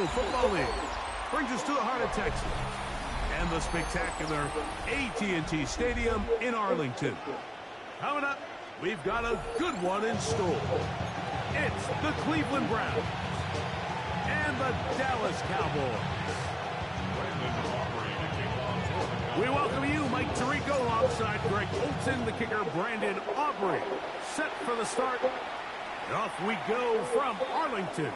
National Football League. Brings us to the heart of Texas and the spectacular AT&T Stadium in Arlington. Coming up, we've got a good one in store. It's the Cleveland Browns and the Dallas Cowboys. We welcome you, Mike Tirico, alongside Greg Olson, the kicker, Brandon Aubrey. Set for the start. And off we go from Arlington.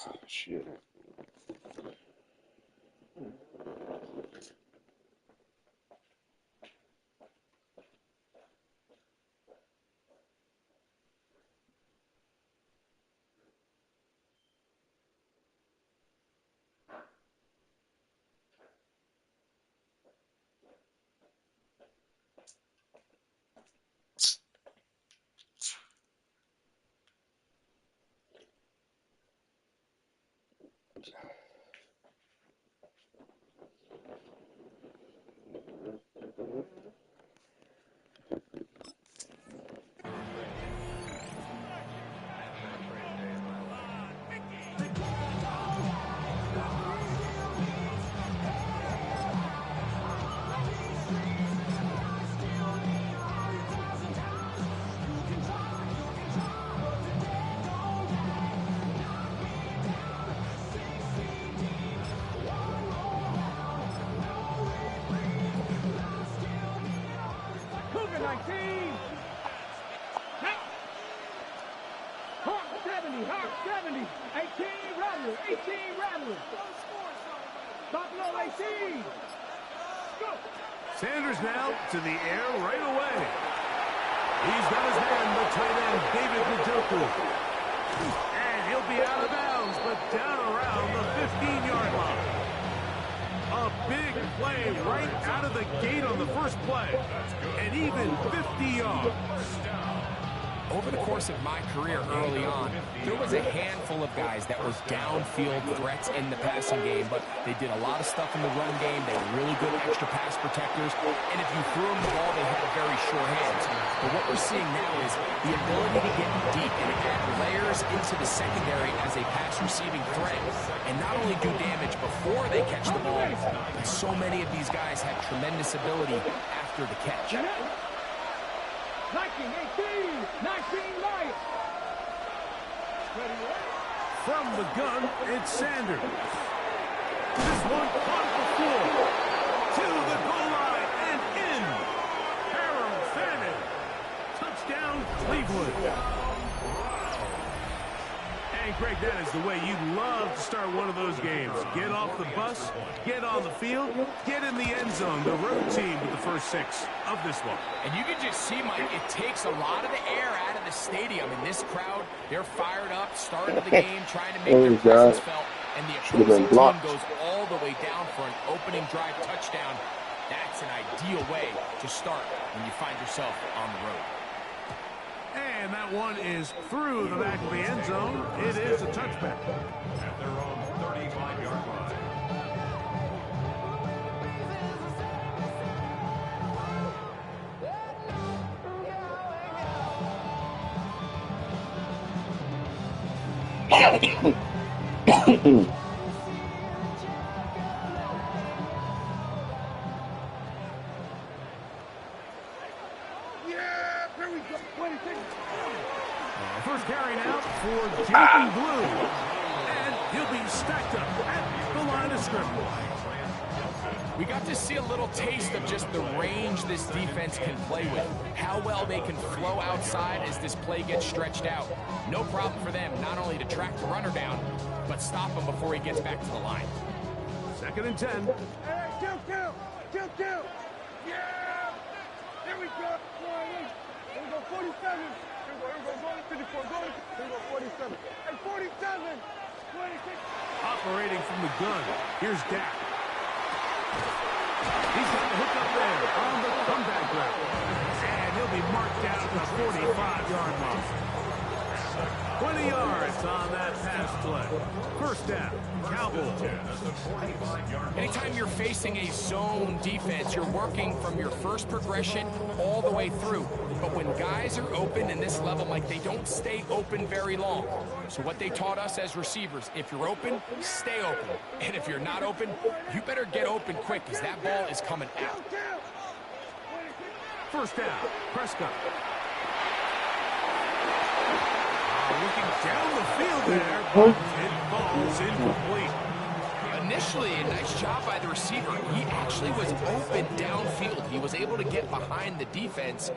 Oh, shit. Sanders now to the air right away. He's got his man, the tight end, David Njoku. And he'll be out of bounds, but down around the 15-yard line. A big play right out of the gate on the first play. And even 50 yards. Over the course of my career early on, there was a handful of guys that were downfield threats in the passing game, but they did a lot of stuff in the run game. They were really good extra pass protectors, and if you threw them the ball, they had very sure hands. But what we're seeing now is the ability to get deep and add layers into the secondary as a pass receiving threat, and not only do damage before they catch the ball, but so many of these guys have tremendous ability after the catch. 19, 19, right. From the gun, it's Sanders. This one on the floor. To the goal line and in. Harold Fannin. Touchdown, Cleveland. And Greg, that is the way you love to start one of those games. Get off the bus, get on the field, get in the end zone. The road team with the first 6 of this one. And you can just see, Mike, it takes a lot of the air out of the stadium. And this crowd, they're fired up, starting the game, trying to make their presence felt. And the opposing team goes all the way down for an opening drive touchdown. That's an ideal way to start when you find yourself on the road. And that one is through the back of the end zone. It is a touchback. At their own 35-yard line. First carry now for Jason Blue. And he'll be stacked up at the line of scrimmage. We got to see a little taste of just the range this defense can play with, how well they can flow outside as this play gets stretched out. No problem for them not only to track the runner down, but stop him before he gets back to the line. 2nd and 10. Hey, 2-2. Yeah! Here we go. Here we go, 47. Here we go, going to 54. Here we go, 47. Hey, 47. 26. Operating from the gun. Here's Dak. He's got the hook up there on the comeback route. And he'll be marked down at the 45-yard line. 20 yards on that pass play. 1st down, Cowboys. Anytime you're facing a zone defense, you're working from your first progression all the way through. But when guys are open in this level, Mike, they don't stay open very long. So what they taught us as receivers, if you're open, stay open. And if you're not open, you better get open quick because that ball is coming out. 1st down, Prescott. Looking down the field there, but it falls incomplete. Initially, a nice job by the receiver. He actually was open downfield. He was able to get behind the defense,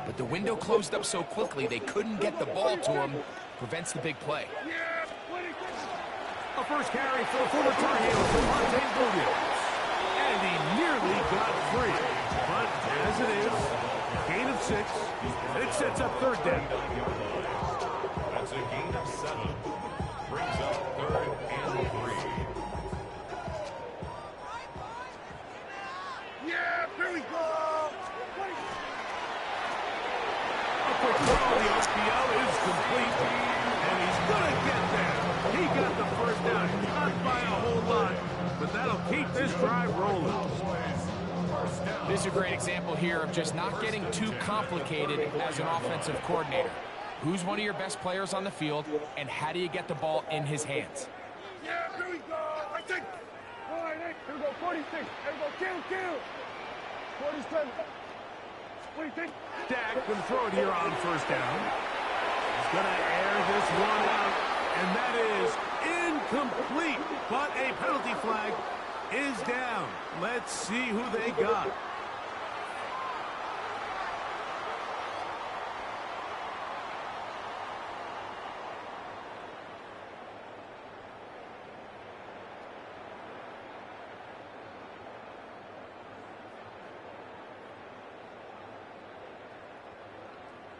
but the window closed up so quickly they couldn't get the ball to him. Prevents the big play. A first carry for the former Tar Heels, Monte Williams. And he nearly got free. But as it is, gain of 6, and it sets up 3rd down. That's a gain of 7. Brings up 3rd and 3. Yeah, here we go. A quick throw, the RPO is complete, and he's going to get there. He got the 1st down, not by a whole lot, but that'll keep this drive rolling. This is a great example here of just not getting too complicated as an offensive coordinator. Who's one of your best players on the field, and how do you get the ball in his hands? Yeah, here we go. I think. All right, here we go, 46. Here we go, 2. 47. 26. Dak can throw it here on 1st down. He's going to air this one out, and that is incomplete. But a penalty flag is down. Let's see who they got.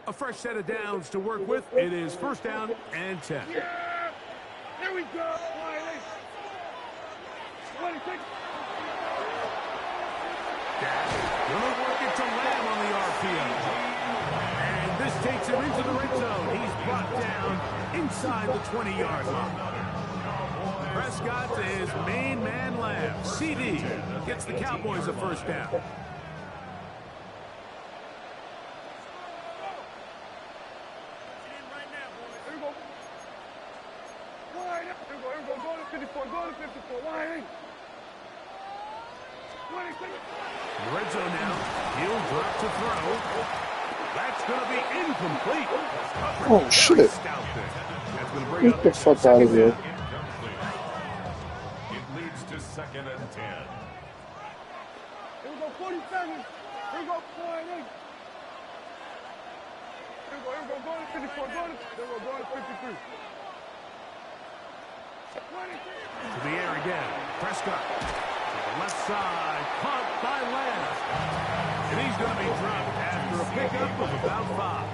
A fresh set of downs to work with. It is 1st down and 10. Yeah! Here we go. 26. Gonna work it to Lamb on the RPO. And this takes him into the red zone. He's brought down inside the 20-yard line. Prescott to his main man Lamb. CD gets the Cowboys a 1st down. Red zone now. He'll drop to throw. That's going to be incomplete. Oh, shit. That's going to bring Get the fuck out of here. It leads to 2nd and 10. Here we go, 47. Here we go, 48. Here we go, going to 54. Going to 53. To the air again. Prescott. To the left side. Caught by Lamb. And he's going to be dropped after a pickup of about 5.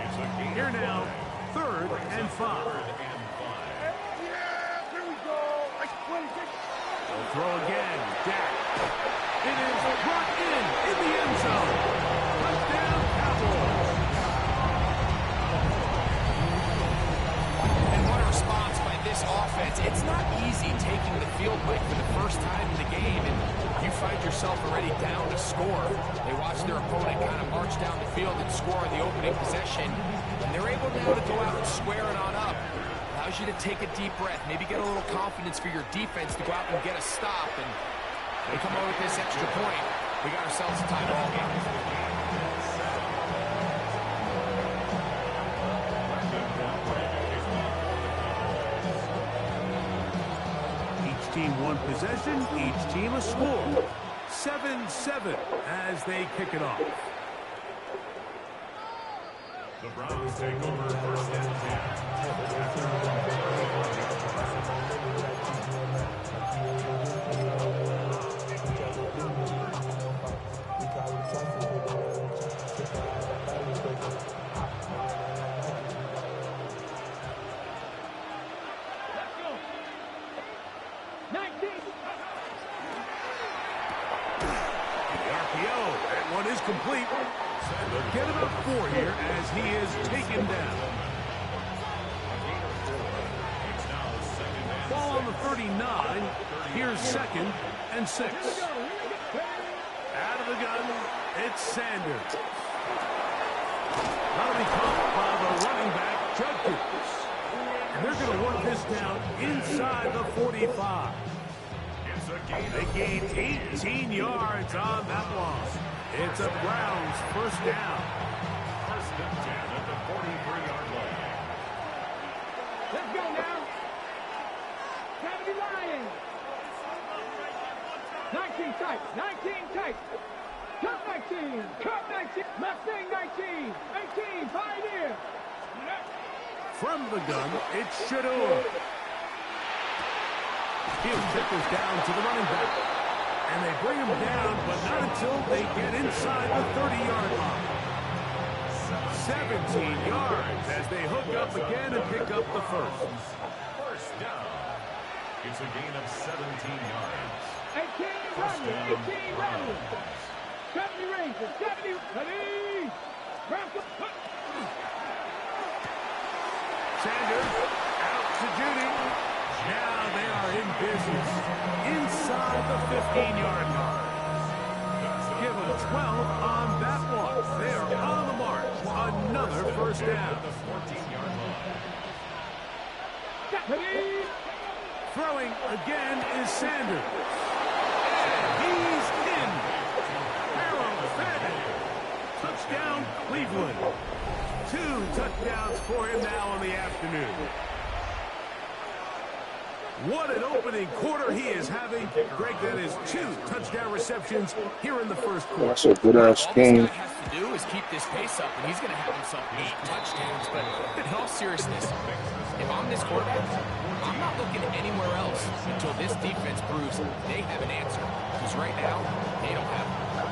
It's a gain. Here now, 3rd and 5. Yeah, here we go. Like 26. They'll throw again. Dak. It is brought in the end zone. Touchdown, Cowboys. And what a response by this offense. It's not easy taking the field, Mike, for the first time in the game, and you find yourself already down to score. They watch their opponent kind of march down the field and score on the opening possession, and they're able now to go out and square it on up. Allows you to take a deep breath, maybe get a little confidence for your defense to go out and get a stop, and they come over with this extra point. We got ourselves a tie ball game. team one possession, each team a score. 7-7 as they kick it off. The Browns take over first and 19. The RPO, that one is complete. They'll get about 4 here as he is taken down. Ball on the 39. Here's 2nd and 6. Out of the gun, it's Sanders. That'll be caught by the running back, Judkins. And they're going to work this down inside the 45. They gained 18 yards on that one. It's a Browns first down. First and 10 at the 43-yard line. Let's go now. Gravity Lions. 19 tight. 19 tight. Cut 19. Cut 19. Mustang 19. 18. Pioneer. From the gun, it's Shador. He'll tip this down to the running back. And they bring him down, but not until they get inside the 30-yard line. 17 yards as they hook up again and pick up the first. First down. It's a gain of 17 yards. 18 running. 18 running. 70 Rangers. 70. Ready. Sanders out to Judy. Now they are in business inside the 15-yard line. Give them 12 on that one. They are on the march. Another first down. The 14-yard line. Ready. Throwing again is Sanders. And he's in. Harold Fenton. Touchdown, Cleveland. 2 touchdowns for him now in the afternoon. What an opening quarter he is having. Greg, that is 2 touchdown receptions here in the first quarter. That's a good-ass All game. this guy has to do is keep this pace up, and he's going to have himself 8 touchdowns. But in all seriousness, if I'm this quarterback, I'm not looking anywhere else until this defense proves they have an answer. Because right now, they don't have one.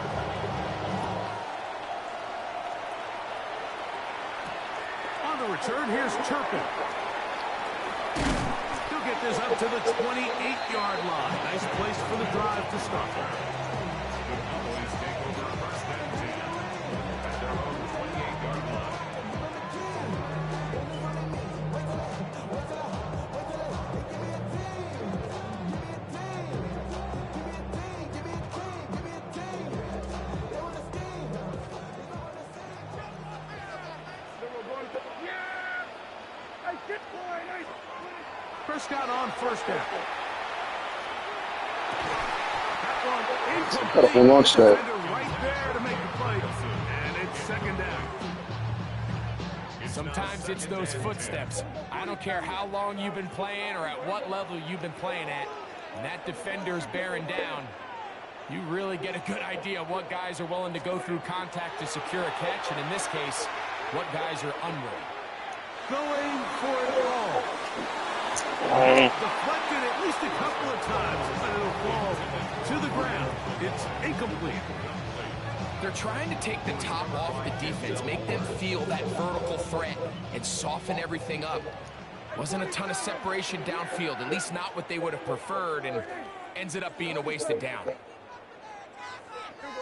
On the return, here's Turpin. He'll get this up to the 28-yard line. Nice place for the drive to start. The Cowboys take over first and 10 at their own 28-yard line. Prescott on first down. That one incomplete. Gotta hold on to that. Defender right there to make the play. And it's 2nd down. Sometimes it's those footsteps. I don't care how long you've been playing or at what level you've been playing at. When that defender's bearing down, you really get a good idea of what guys are willing to go through contact to secure a catch, and in this case, what guys are unwilling. Going for it all. Deflected at least a couple of times, but it'll fall to the ground. It's incomplete. They're trying to take the top off the defense, make them feel that vertical threat, and soften everything up. Wasn't a ton of separation downfield, at least not what they would have preferred, and ends it up being a wasted down. Here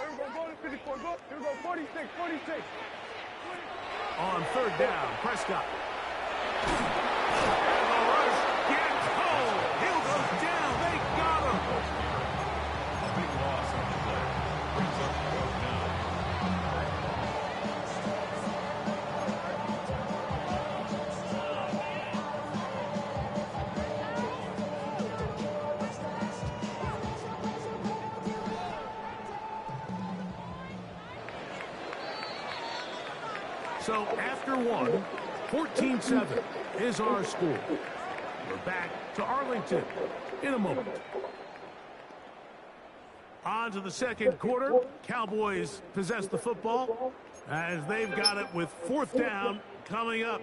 we go, 54, go. Here we go, 46, 46. On 3rd down, Prescott. And the rush gets home. He'll go down. They got him. A big loss on the play. Brings up 4th down. So after one, 14-7 is our score. We're back to Arlington in a moment. On to the second quarter. Cowboys possess the football as they've got it with 4th down coming up.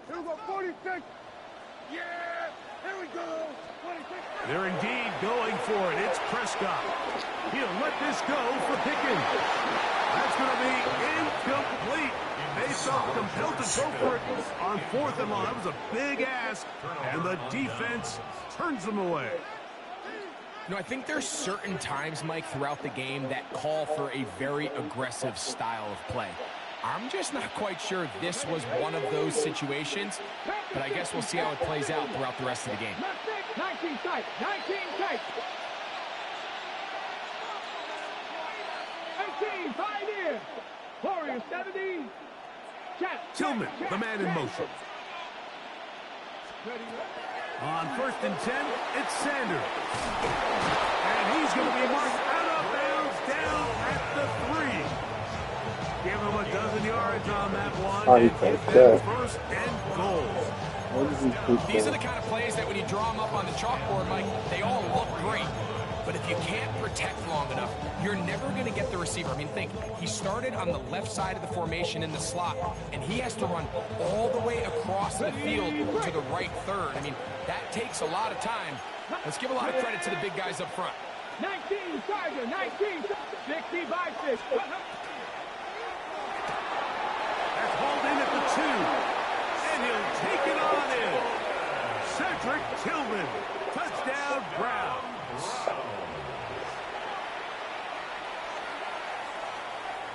Here we go, 46. Yeah, here we go. 26. They're indeed going for it. It's Prescott. He'll let this go for Pickens. That's going to be incomplete. They felt compelled to go for it on 4th and long. That was a big ask, and the defense turns them away. You know, I think there's certain times, Mike, throughout the game that call for a very aggressive style of play. I'm just not quite sure this was one of those situations, but I guess we'll see how it plays out throughout the rest of the game. 19 tight, 19 tight. 18, 5 in. Warriors 70. Tillman, the man in motion. On 1st and 10, it's Sanders. And he's going to be marked out of bounds down at the 3. Give him a dozen yards on that one. And give them 1st and goal. These are the kind of plays that when you draw them up on the chalkboard, Mike, they all look great. But if you can't protect long enough, you're never going to get the receiver. I mean, think, he started on the left side of the formation in the slot, and he has to run all the way across the field to the right 3rd. I mean, that takes a lot of time. Let's give a lot of credit to the big guys up front. 19, Tiger, 19, 60 by 6. That's hauled in at the 2. And he'll take it on in. Cedric Tillman. Touchdown, Browns.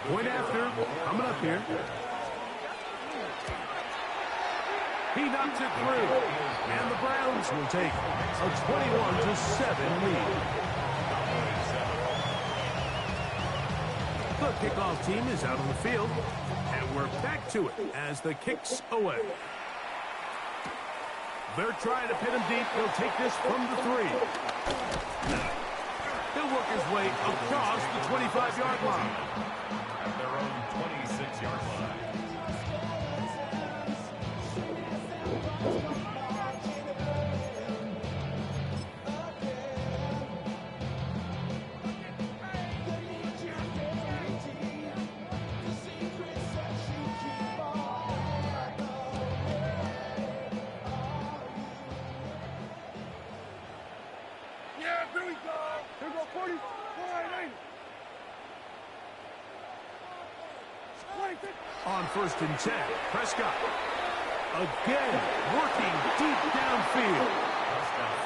Point after, coming up here. He knocks it through. And the Browns will take a 21-7 lead. The kickoff team is out on the field. And we're back to it as the kick's away. They're trying to pin him deep. He'll take this from the 3. He'll work his way across the 25-yard line. At their own 26-yard line. Yeah, here we go. Here we go, 40, 49. 26. On 1st and 10, Prescott. Again, working deep downfield.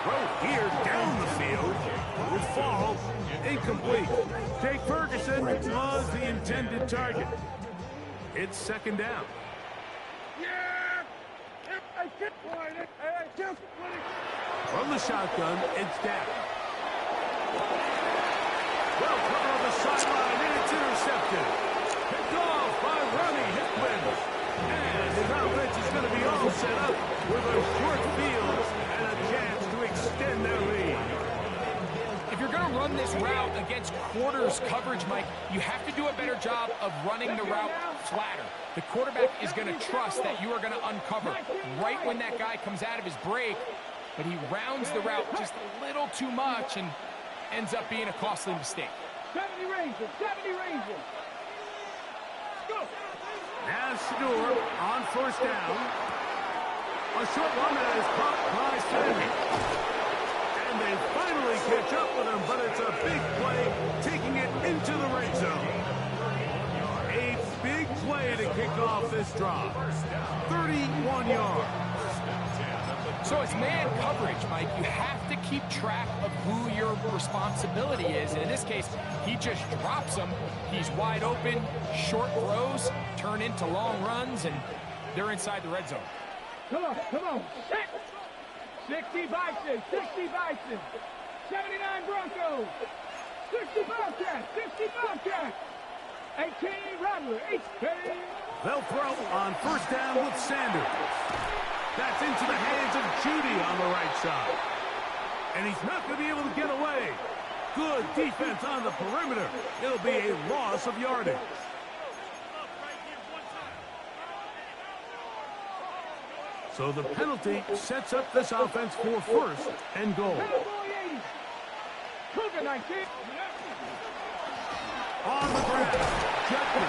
Throw here down the field. Will fall. Incomplete. Jake Ferguson was the intended target. It's 2nd down. Yeah. I get 20. From the shotgun, it's down. Well covered on the sideline, and it's intercepted. Picked off by Ronnie Hickman. And his offense is going to be all set up with a short field and a chance to extend their lead. If you're going to run this route against quarters coverage, Mike, you have to do a better job of running the route flatter. The quarterback is going to trust that you are going to uncover right when that guy comes out of his break, but he rounds the route just a little too much and ends up being a costly mistake. 70 Rangers, 70 Rangers. Go. Now Stewart on 1st down. A short one that is caught by Sandy. And they finally catch up with him, but it's a big play, taking it into the red zone. A big play to kick off this drive. 31 yards. So it's man coverage, Mike. You have to keep track of who your responsibility is. And in this case, he just drops him. He's wide open. Short throws turn into long runs, and they're inside the red zone. Come on, come on. 60 Bison, 60 Bison. 79 Broncos. 60 Bobcats, 60 Bobcats. 18 Rattler, 18. They'll throw on first down with Sanders. That's into the hands of Judy on the right side. And he's not going to be able to get away. Good defense on the perimeter. It'll be a loss of yardage. So the penalty sets up this offense for first and goal. On the ground, Jeffrey.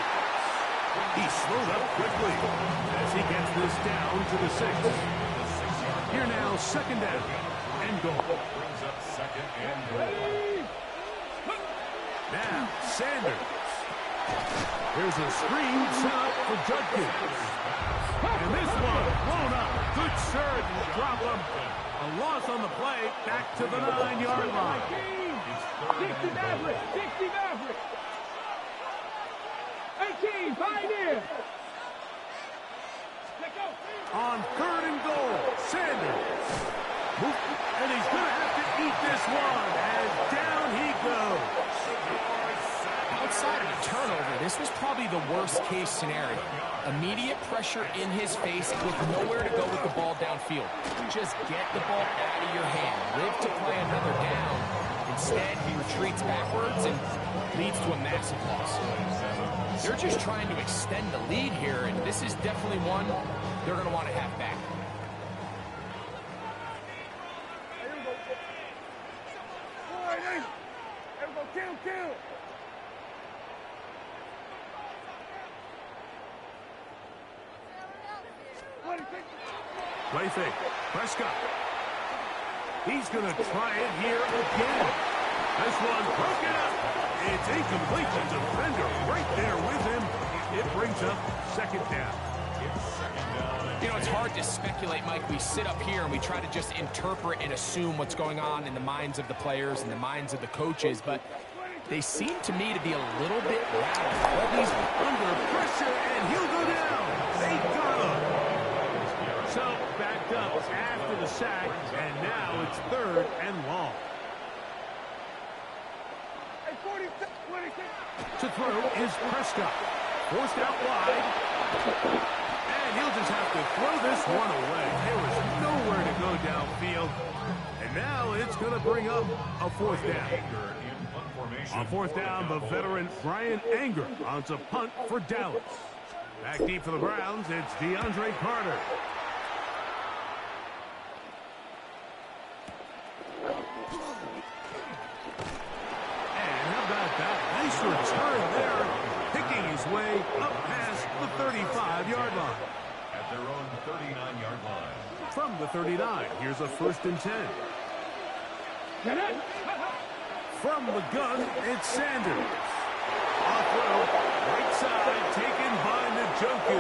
He slowed up quickly as he gets this down to the 6. Here now, second down and goal. Brings up second and goal. Now, Sanders. Here's a screen set up for Judkins. And this one blown up. Good surge will drop him. A loss on the play, back to the 9-yard line. 60 Maverick, 60 Maverick. 18, pioneer. On third and goal, Sanders. And he's going to have to eat this one as down he goes. Outside of a turnover, this was probably the worst-case scenario. Immediate pressure in his face with nowhere to go with the ball downfield. Just get the ball out of your hand. Live to play another down. Instead, he retreats backwards and leads to a massive loss. They're just trying to extend the lead here, and this is definitely one they're going to want to have back. Kill. Play fake. Prescott. He's going to try it here again. This one broken up. It's incomplete. The defender right there with him. It brings up second down. You know, it's hard to speculate, Mike. We sit up here and we try to just interpret and assume what's going on in the minds of the players and the minds of the coaches, but they seem to me to be a little bit rattled. But he's under pressure, and he'll go down. They got him. So, backed up after the sack, and now it's third and long. To throw is Prescott. Forced out wide. And he'll just have to throw this one away. There was nowhere to go downfield. And now it's going to bring up a fourth down. On fourth down, the veteran Brian Anger on to punt for Dallas. Back deep for the Browns, it's DeAndre Carter. And how about that? Nice return there, picking his way up past the 35-yard line. At their own 39-yard line. From the 39, here's a 1st and 10. From the gun, it's Sanders. Off road, right side, taken by Njoku.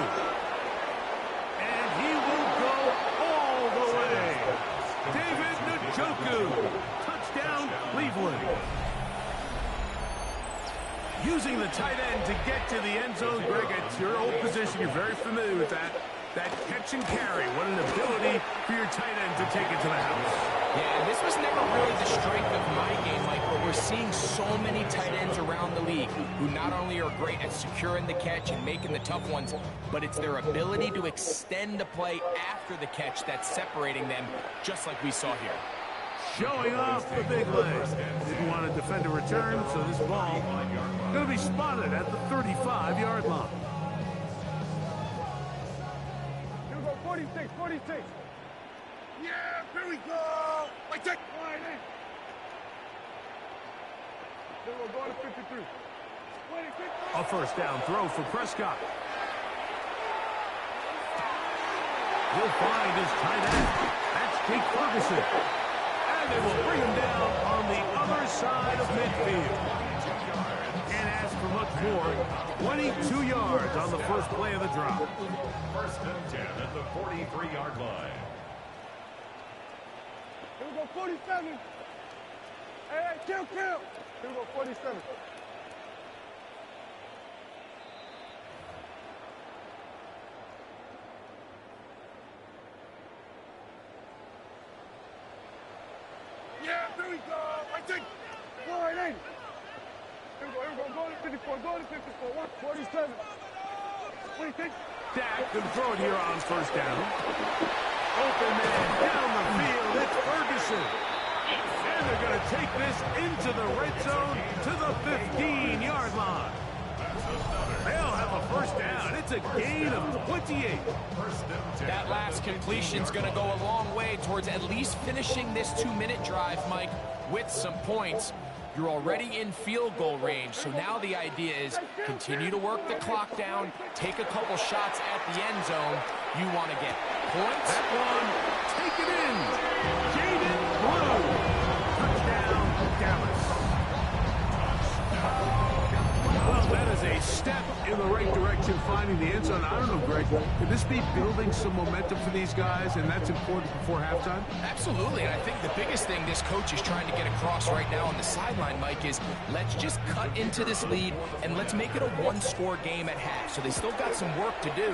And he will go all the way. David Njoku. Touchdown, Cleveland. Using the tight end to get to the end zone, Greg, it's your old position. You're very familiar with that. That catch and carry. What an ability for your tight end to take it to the house. Yeah, this was never really the strength of my game, Mike, but we're seeing so many tight ends around the league who not only are great at securing the catch and making the tough ones, but it's their ability to extend the play after the catch that's separating them, just like we saw here. Showing off the big leg. Didn't want to defend a return, so this ball going to be spotted at the 35-yard line. Here we go, 46, 46. Yeah, here we go. Like that. Line in. Then we'll go to 53. 26. A first down throw for Prescott. He'll find his tight end. That's Jake Ferguson. And they will bring him down on the other side of midfield. Can't ask for much more. 22 yards on the first play of the drop. 1st and 10 at the 43-yard line. Here we go, 47. Hey, kill. Here we go, 47. Yeah, here we go. I think. Line in. Here we go. Go to 54. Go to 54. 47. Dak can throw it here on first down. Open man down the field. It's Ferguson. And they're going to take this into the red zone to the 15-yard line. They'll have a first down. It's a gain of 28. That last completion's going to go a long way towards at least finishing this 2-minute drive, Mike, with some points. You're already in field goal range, so now the idea is continue to work the clock down, take a couple shots at the end zone. You want to get points. That one, take it in. Jaden Blue. Touchdown, Dallas. Well, that is a step in the right direction, finding the end zone. I don't know, Greg, could this be building some momentum for these guys, and that's important before halftime? Absolutely, and I think the biggest thing this coach is trying to get across right now on the sideline, Mike, is let's just cut into this lead, and let's make it a one-score game at half. So they still got some work to do,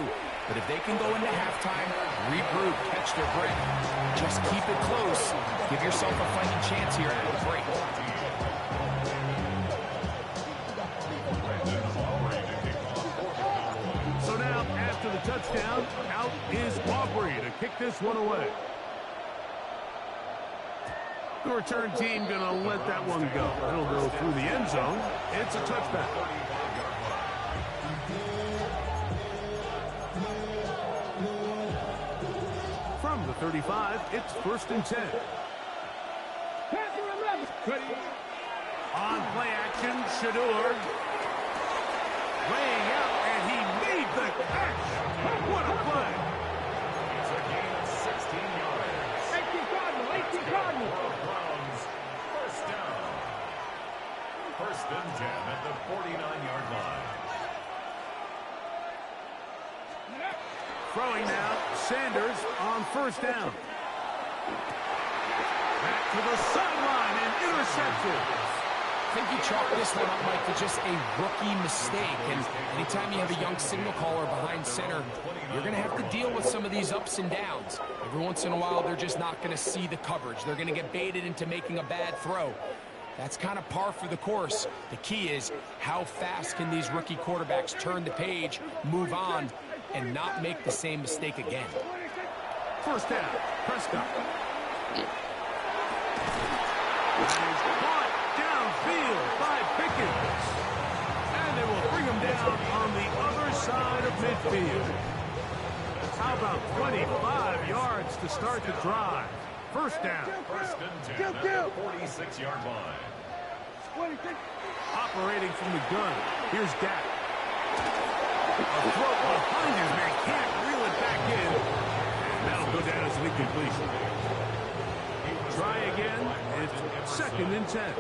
but if they can go into halftime, regroup, catch their breath, just keep it close, give yourself a fighting chance here at the break. After the touchdown, out is Aubrey to kick this one away. The return team going to let that one go. It'll go through the end zone. It's a touchback. From the 35, it's 1st and 10. On play action, Shador. Laying out, and he made the catch. What a play. It's a gain of 16 yards. 18 Cardinals. Browns, first down. 1st and 10 at the 49-yard line. Throwing now, Sanders on 1st down. Back to the sideline and intercepted. I think you chalk this one up, Mike, to just a rookie mistake. And anytime you have a young signal caller behind center, you're going to have to deal with some of these ups and downs. Every once in a while, they're just not going to see the coverage. They're going to get baited into making a bad throw. That's kind of par for the course. The key is how fast can these rookie quarterbacks turn the page, move on, and not make the same mistake again. 1st down, Prescott. That is caught downfield by Pickens. And they will bring him down on the other side of midfield. How about 25 yards to start the drive? 1st down. 1st and 10 at the 46-yard line. Operating from the gun. Here's Dak. A throw behind his man. Can't reel it back in. And that'll go down as an incompletion. Try again. It's 2nd and 10.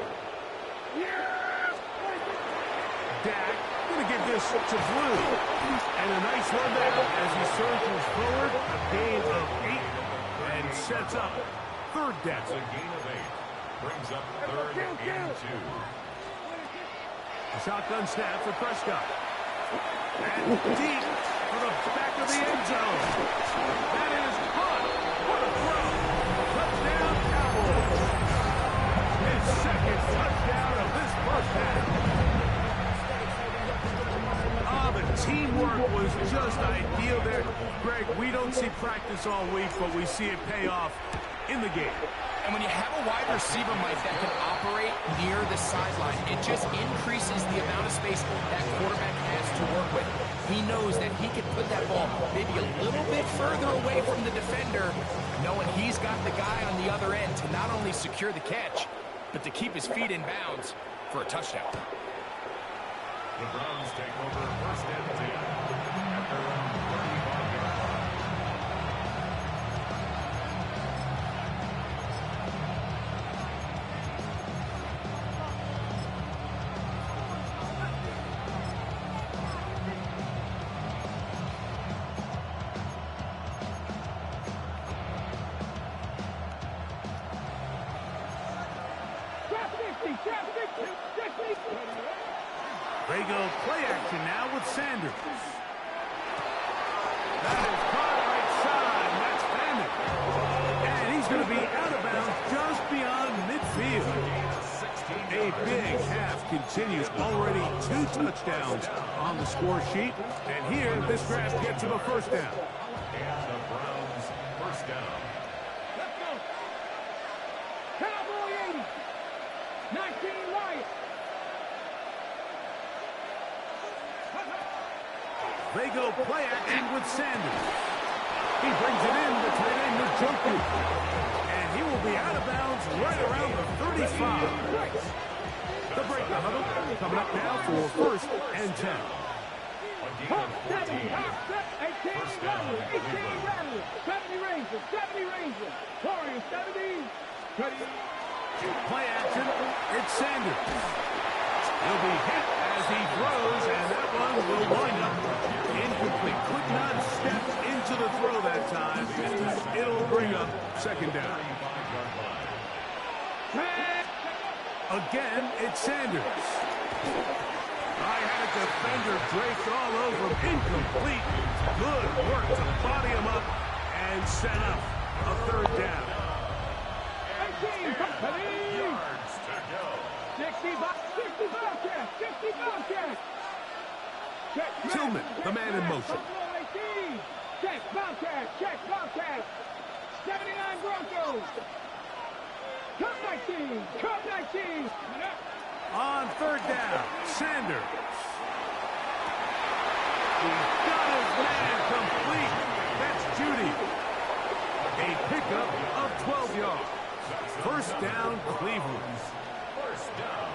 Dak going to give this to Blue. And a nice run there as he surges forward. A gain of 8 and sets up 3rd down. It's a gain of 8. Brings up 3rd and 2. A shotgun snap for Prescott. And deep for the back of the end zone. That is caught. What a throw. Touchdown, Cowboys. His 2nd touchdown of this 1st half. The teamwork was just ideal there. Greg, we don't see practice all week, but we see it pay off in the game. And when you have a wide receiver, Mike, that can operate near the sideline, it just increases the amount of space that quarterback has to work with. He knows that he can put that ball maybe a little bit further away from the defender, knowing he's got the guy on the other end to not only secure the catch, but to keep his feet in bounds for a touchdown. The Browns take over 1st and 10 at their own 35-yard line. They go play action now with Sanders. That is caught right side, and that's Bandit. And he's going to be out of bounds just beyond midfield. A big half continues. Already 2 touchdowns on the score sheet. And here, this drive gets him a first down. And the Browns first down. Let's go. Cowboy 80. 19 Lions. They go play action with Sanders. He brings it in to tight end Njoku. And he will be out of bounds right around the 35. The break the huddle coming up now for first and 10. Hop, 70, hop, 18 Rattler, 18 Rattler, 70 Rangers, 70 Rangers, Warriors, 70, 30. Play action, it's Sanders. He'll be hit as he throws, and that one will wind up incomplete. Could not step into the throw that time. It'll bring up second down. Again, it's Sanders. I had a defender draped all over him. Incomplete. Good work to body him up and set up a third down. 18, Yards to go. 60 Bobcats, 60 Bobcats. Tillman, the man in motion. Buffalo 18, check Bobcats, 79 Broncos. Cup 19, Cup 19. On third down, Sanders. He's got his man complete. That's Judy. A pickup of 12 yards. First down, Cleveland. First down.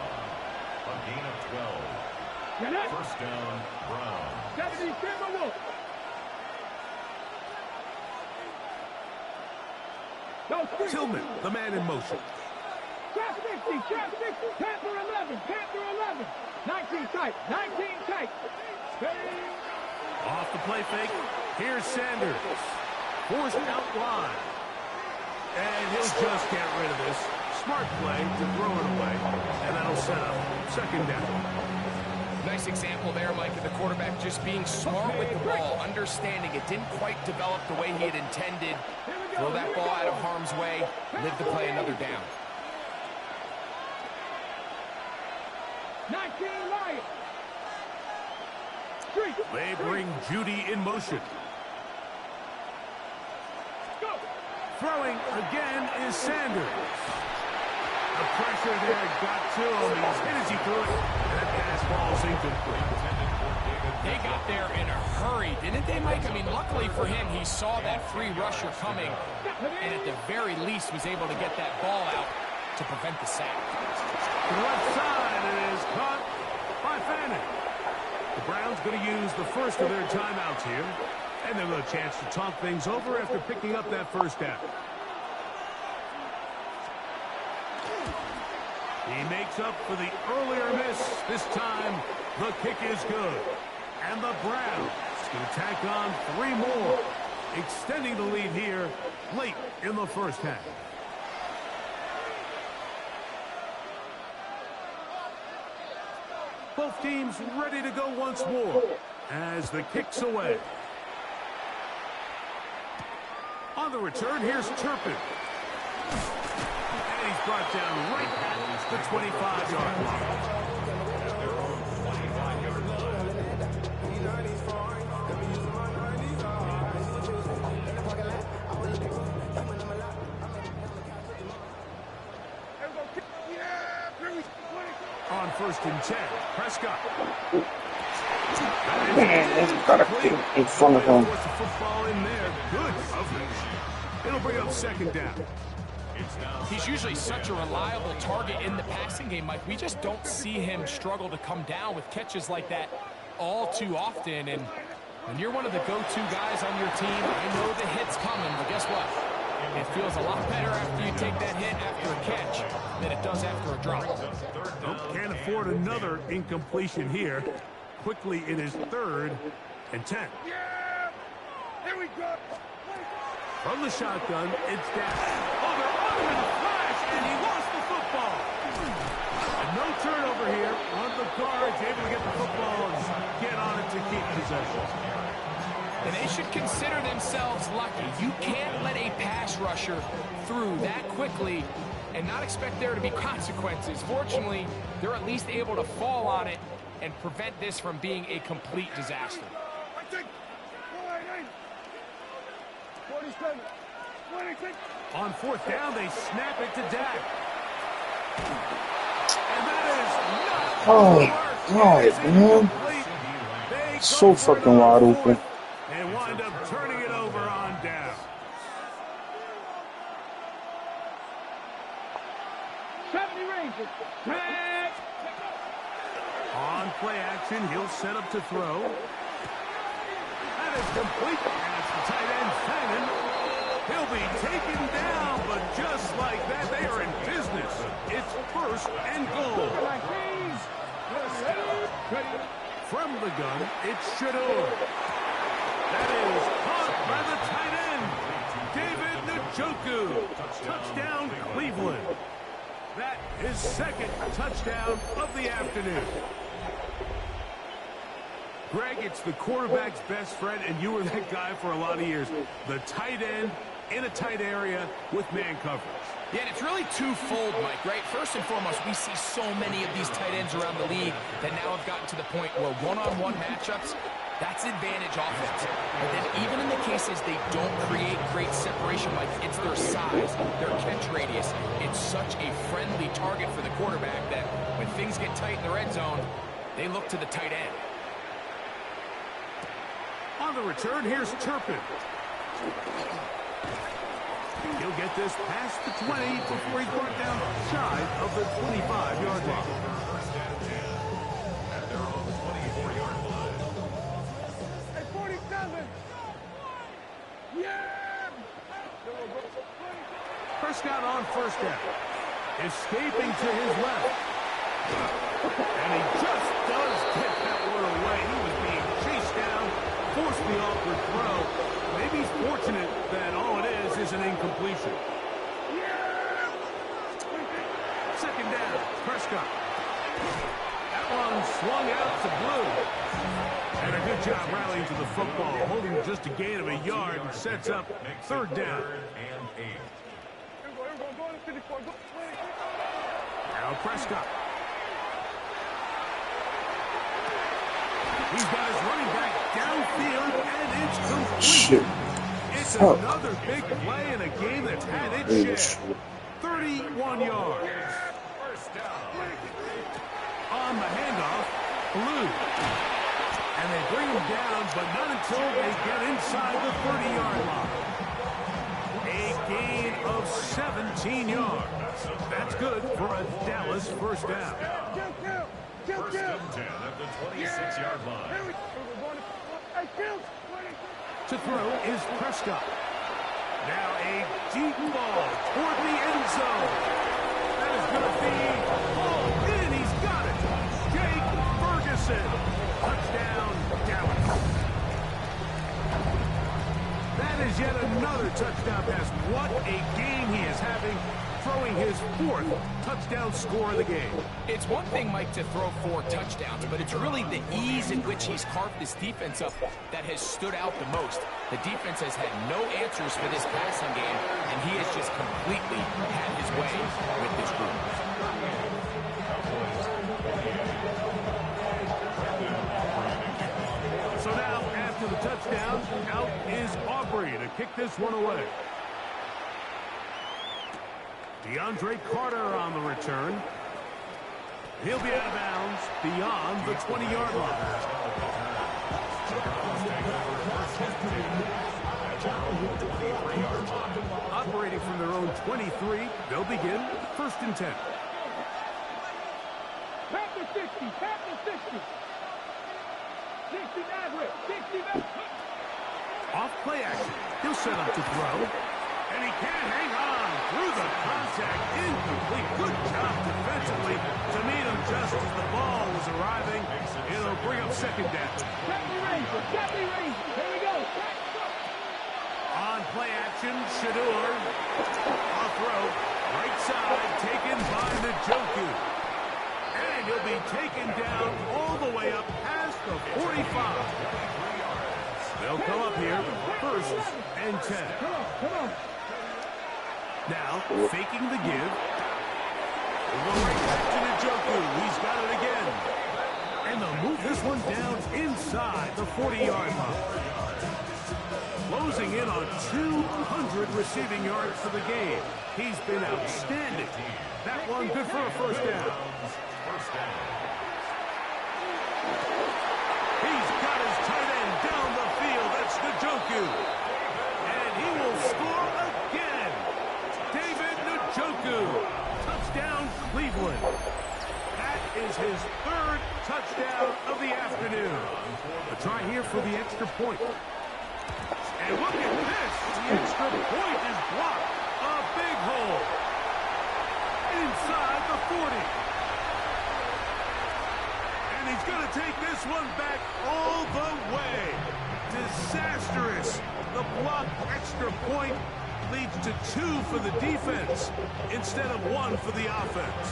A gain of 12. First down, Browns. 70 Timberwolves. Tillman, the man in motion. Trap 60, Panther 11, 19 tight, 19 tight. Off the play fake, here's Sanders. Forced out wide. And he'll just get rid of this. Smart play to throw it away. And that'll set up second down. Nice example there, Mike, of the quarterback just being smart with the ball, understanding it didn't quite develop the way he had intended. Throw that ball out of harm's way, live to play another down. 19 Lions. They bring Judy in motion. Go. Throwing again is Sanders. The pressure there got to him. He's hit as he threw it. And that pass ball's incomplete. They got there in a hurry, didn't they, Mike? I mean, luckily for him, he saw that free rusher coming, and at the very least was able to get that ball out to prevent the sack. To the left side, it is caught by Fanning. The Browns going to use the first of their timeouts here, and they'll have a chance to talk things over after picking up that first down. He makes up for the earlier miss. This time, the kick is good. And the Browns going to tack on 3 more, extending the lead here late in the first half. Both teams ready to go once more as the kick's away. On the return, here's Turpin. And he's brought down right at the 25-yard line. On first and 10, Prescott. Man, he's got a kid in front of him. Force the football in there. Good coverage. It'll bring up second down. He's usually such a reliable target in the passing game, Mike. We just don't see him struggle to come down with catches like that all too often. And when you're one of the go-to guys on your team, I know the hit's coming, but guess what? It feels a lot better after you take that hit after a catch than it does after a drop. Nope, can't afford another incompletion here. Quickly, it is 3rd and 10. Yeah! Here we go! From the shotgun, it's down. Oh, they're on him in a flash, and he lost the football. And no turnover here. One of the guards able to get the football and get on it to keep possession. And they should consider themselves lucky. You can't let a pass rusher through that quickly and not expect there to be consequences. Fortunately, they're at least able to fall on it and prevent this from being a complete disaster. 47, 26. On fourth down, they snap it to Dak. And that is not Oh, God, man. They So go for it fucking on wide fourth open. and wind up turning it over on down. 70 Rangers. On play action, he'll set up to throw. That is complete. And it's the tight end, Fannin. He'll be taken down, but just like that, they are in business. It's first and goal. From the gun, it's Shador. That is caught by the tight end, David Njoku. Touchdown, Cleveland. That is second touchdown of the afternoon. Greg, it's the quarterback's best friend, and you were that guy for a lot of years. The tight end in a tight area with man coverage. Yeah, and it's really twofold, Mike, right? First and foremost, we see so many of these tight ends around the league that now have gotten to the point where one-on-one matchups, that's advantage offense. But then even in the cases they don't create great separation, Mike, it's their size, their catch radius. It's such a friendly target for the quarterback that when things get tight in the red zone, they look to the tight end. On the return, here's Turpin. He'll get this past the 20 before he's brought down shy of the 25-yard line. At their own 24-yard line. Hey, 47. Yeah! Prescott on first down. Escaping to his left. And he just does get that one away. He was being chased down, forced the awkward throw. Maybe he's fortunate that all it is an incompletion. Second down, Prescott. That one swung out to Blue. And a good job rallying to the football, holding just a gain of a yard and sets up third down. And 8. Now Prescott. He's got his running back downfield, and it's complete. Shit. It's Fuck. another big play in a game that's had its share. 31 yards. First down. On the handoff, Blue. And they bring him down, but not until they get inside the 30-yard line. A gain of 17 yards. That's good for a Dallas first down. First and 10 at the 26-yard line. To throw is Prescott. Now a deep ball toward the end zone. That is going to be hauled in. He's got it. Jake Ferguson. Touchdown, Dallas. That is yet another touchdown pass. What a game he is having, throwing his fourth touchdown score of the game. It's one thing, Mike, to throw 4 touchdowns, but it's really the ease in which he's carved this defense up that has stood out the most. The defense has had no answers for this passing game, and he has just completely had his way with this group. So now, after the touchdown, out is Aubrey to kick this one away. DeAndre Carter on the return. He'll be out of bounds beyond the 20-yard line. Operating from their own 23, they'll begin first and 10. Pack the 60, pack the 60. 60 average, 60 Off play action. He'll set up to throw. And he can't hang on through the contact. Incomplete. Good job defensively to meet him just as the ball was arriving. It'll bring up second down. Get me Ranger. Here we go. On play action, Shador. Off throw. Right side taken by Njoku. And he'll be taken down all the way up past the 45. They'll come up here first and 10. Come on. Now, faking the give. We'll go right back to Njoku. He's got it again. And they'll move this one down inside the 40-yard line. Closing in on 200 receiving yards for the game. He's been outstanding. That one good for a first down. He's got his tight end down the field. That's Njoku. And he will score again. David Njoku. Touchdown, Cleveland. That is his third touchdown of the afternoon. A try here for the extra point. And look at this. The extra point is blocked. A big hole. Inside the 40. And he's going to take this one back all the way. Disastrous. The blocked extra point leads to 2 for the defense instead of 1 for the offense.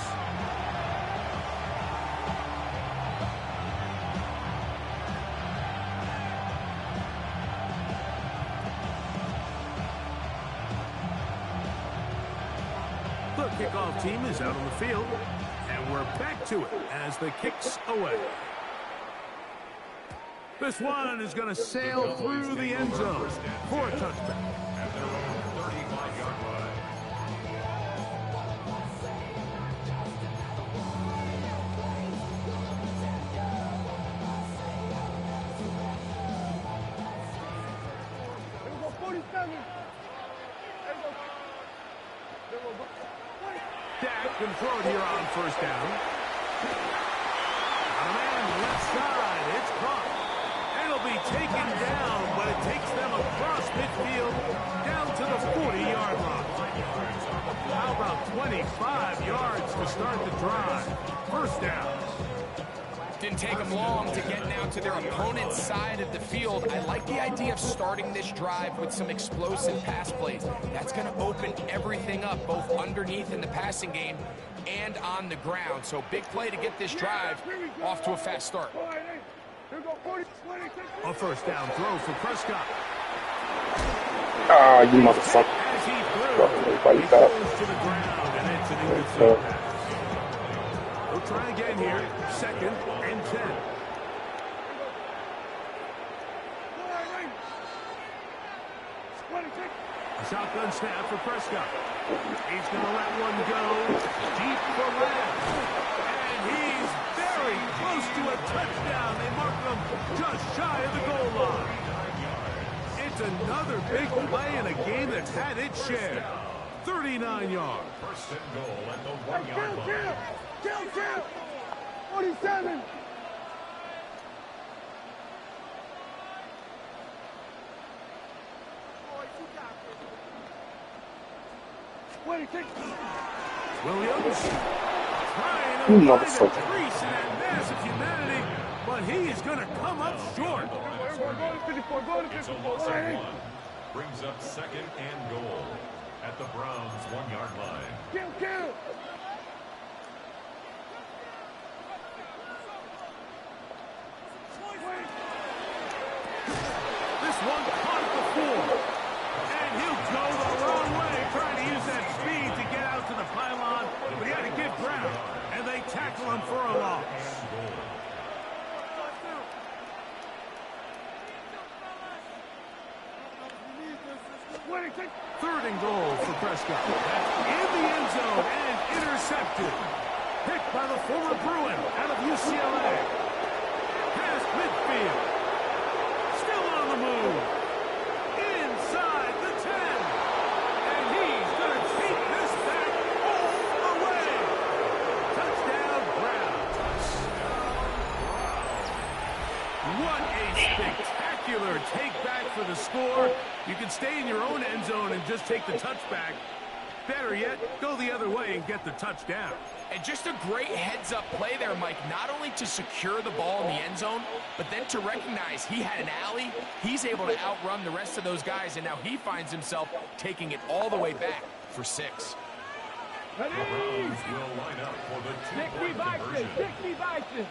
The kickoff team is out on the field, and we're back to it as the kick's away. This one is going to sail through the end zone for a touchback. At their own 35-yard line. There we go, 47. Dak can throw it here on first down. On a man left side, it's caught. It'll be taken down, but it takes them across midfield down to the 40-yard line. How about 25 yards to start the drive? First down. Didn't take them long to get now to their opponent's side of the field. I like the idea of starting this drive with some explosive pass plays. That's going to open everything up, both underneath in the passing game and on the ground. So big play to get this drive off to a fast start. A first down throw for Prescott. Ah, you motherfucker. As he Everybody threw, he back. goes to the ground, and it's an incomplete pass. We'll try again here. Second and 10. A shotgun snap for Prescott. He's going to let one go deep for Lamb. And he's very close to a touchdown. They mark him just shy of the goal line. It's another big play in a game that's had its share. 39 yards. First and goal at the 1-yard line. Kill! 47. Williams trying You to find a motherfucker. crease in that massive humanity, but he is going to come up short. It's a loss of 1. Brings up second and goal at the Browns' 1-yard line. Kill! This one caught at the 4. And he'll go the wrong way, trying to use that speed to get out to the pylon, but he had to give ground, and they tackle him for a loss. Third and goal for Prescott. In the end zone and intercepted. Picked by the former Bruin out of UCLA. Past midfield. Still on the move. Inside the 10. And he's going to take this back all the way. Touchdown, Browns. What a spectacular take back for the score. You can stay in your own end zone and just take the touchback. Better yet, go the other way and get the touchdown. And just a great heads-up play there, Mike, not only to secure the ball in the end zone, but then to recognize he had an alley. He's able to outrun the rest of those guys, and now he finds himself taking it all the way back for 6. The Browns will line up for the two-point conversion. 60 Bison.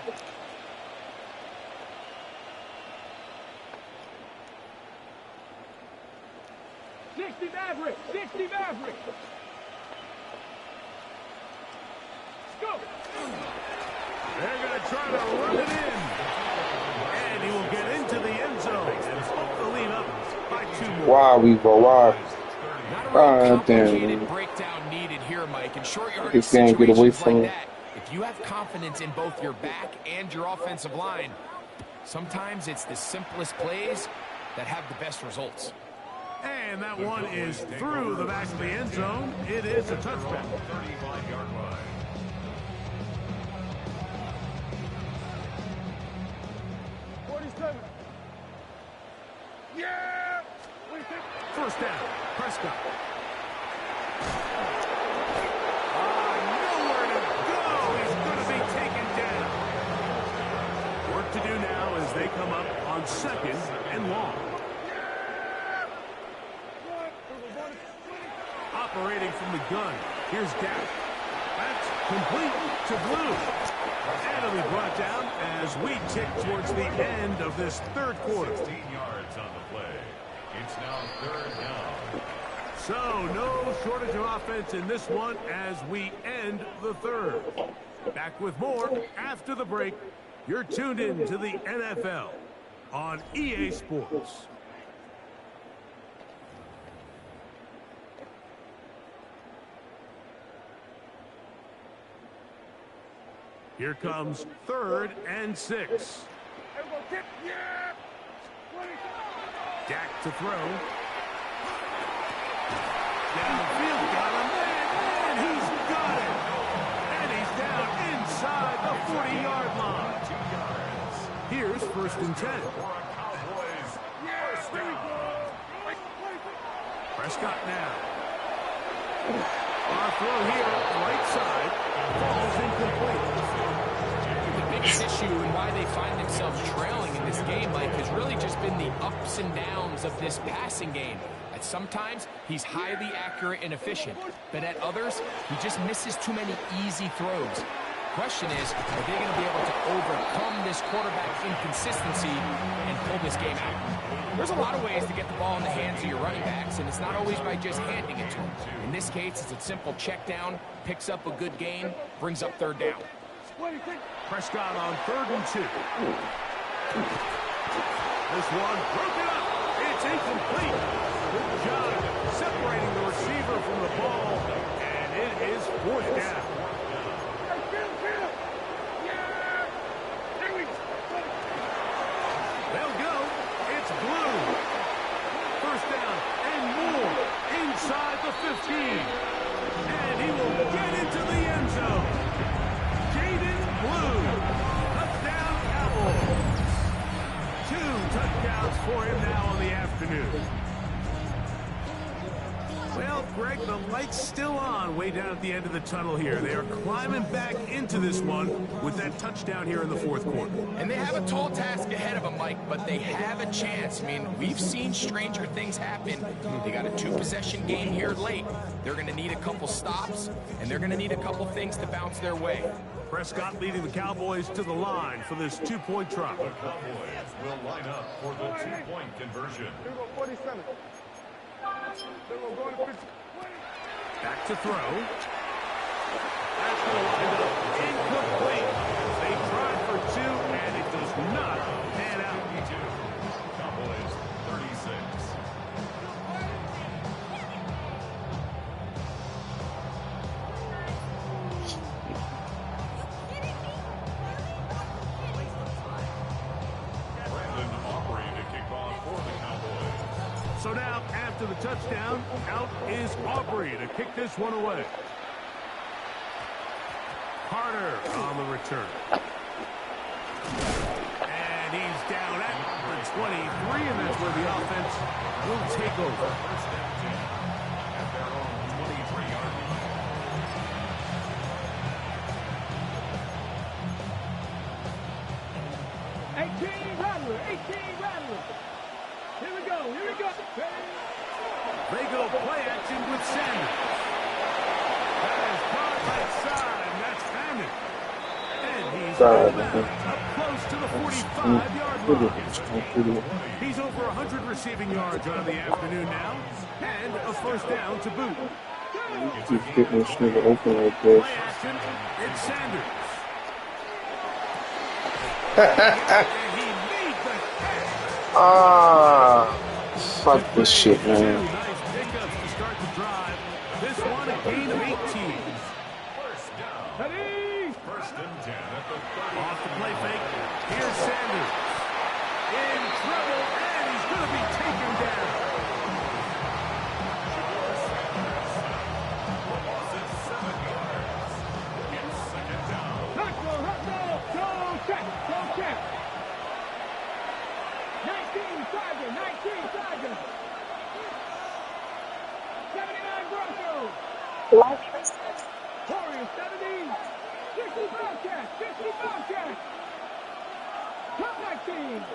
They're going to try to run it in. And he will get into the end zone and put the lead up by 2 more. Why, Weevo? Why? Not a real God complicated damn. breakdown needed here, Mike. In short yardage This game get away situations from like him. that, if you have confidence in both your back and your offensive line, sometimes it's the simplest plays that have the best results. And that one is through the back of the end zone. It is a touchback. 35-yard line. Yeah! First down, Prescott. Nowhere to go. He's going to be taken down. Work to do now as they come up on 2nd and long. Operating from the gun. Here's Dak. That's complete to Blue. And it'll be brought down as we tick towards the end of this 3rd quarter. 16 yards on the play. It's now 3rd down. So, no shortage of offense in this one as we end the 3rd. Back with more after the break. You're tuned in to the NFL on EA Sports. Here comes 3rd and 6. Dak to throw. Downfield, got him, and he's got it. And he's down inside the 40-yard line. 2 yards. Here's 1st and 10. Cowboys. First down. Prescott now. Our throw here, right side, falls incomplete. The biggest issue and why they find themselves trailing in this game, Mike, has really just been the ups and downs of this passing game. At sometimes, he's highly accurate and efficient, but at others, he just misses too many easy throws. Question is, are they going to be able to overcome this quarterback's inconsistency and pull this game out? There's a lot of ways to get the ball in the hands of your running backs, and it's not always by just handing it to them. In this case, it's a simple check down, picks up a good gain, brings up 3rd down. Prescott on 3rd and 2. This one broken up. It's incomplete. Good job separating the receiver from the ball, and it is 4th down. They'll go. It's Blue. 1st down and more inside the 15. And he will get into the end zone. Blue, touchdown Cowboys. 2 touchdowns for him now on the afternoon. Well, Greg, the light's still on way down at the end of the tunnel here. They are climbing back into this one with that touchdown here in the 4th quarter. And they have a tall task ahead of them, Mike, but they have a chance. I mean, we've seen stranger things happen. They got a 2-possession game here late. They're going to need a couple stops, and they're going to need a couple things to bounce their way. Prescott leading the Cowboys to the line for this 2-point try. The Cowboys will line up for the 2-point conversion. Here we go, 47. Here we go, going to 50. Back to throw. That's going to wind up incomplete. They tried for 2, and it does not pan out. Cowboys 36. So now, after the touchdown, out is Aubrey to kick this one away. Carter on the return. And he's down at the 23, and that's where the offense will take over. First and 10 at their own 23-yard line. Here we go, here we go. They go play action with Sanders. That is caught right side, and that's Hammond. And he's up close to the 45-yard line. He's over 100 receiving yards on the afternoon now, and a 1st down to boot. Keep getting this nigga open like this. Play action. It's Sanders. And he made the catch. Ah, fuck this shit, man. Nice pickups to start the drive. This one a gain of 18. First down. First and 10 at the 30. Off the play fake. Here's Sanders. In trouble, and he's going to be taken down. Loss is 7 yards. It's second down. Hot go, check. 19 Tiger. 79 Broncos. Warriors 70. 60 Bobcats.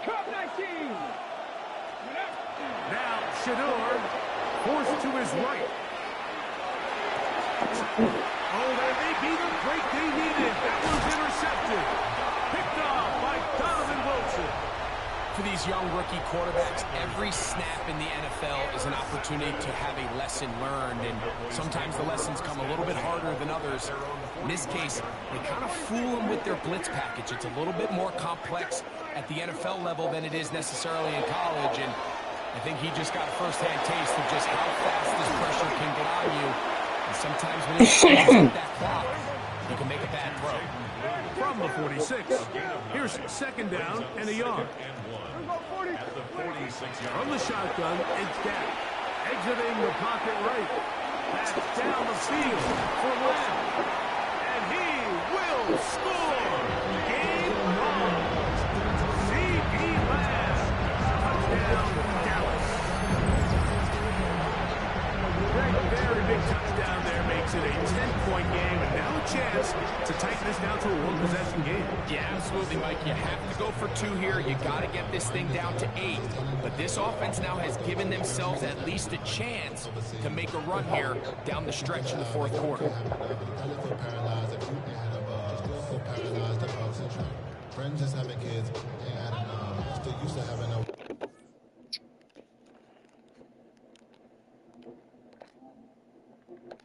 Cup 19. Now, Shador forced to his right. Oh, there may be the break they needed. That was intercepted. Picked off by Donovan Wilson. For these young rookie quarterbacks, every snap in the NFL is an opportunity to have a lesson learned, and sometimes the lessons come a little bit harder than others. In this case, they kind of fool them with their blitz package. It's a little bit more complex at the NFL level than it is necessarily in college, and I think he just got a first-hand taste of just how fast this pressure can get on you. And sometimes when you use that clock, you can make a bad throw. From the 46, here's second down and a yard. At the 46-yard From the shotgun, it's Dak. Exiting the pocket right. That's down the field for Lamb. And he will score. Game on. C.B. Lamb. Touchdown, Dallas. Very big touchdown there makes it a 10-point game, and now a chance to tighten this down to a one-possession game. Yeah, absolutely, Mike. You have to go for 2 here. You got to get this thing down to 8. But this offense now has given themselves at least a chance to make a run here down the stretch in the fourth quarter. Friends just having kids, ain't had enough. Still used to having a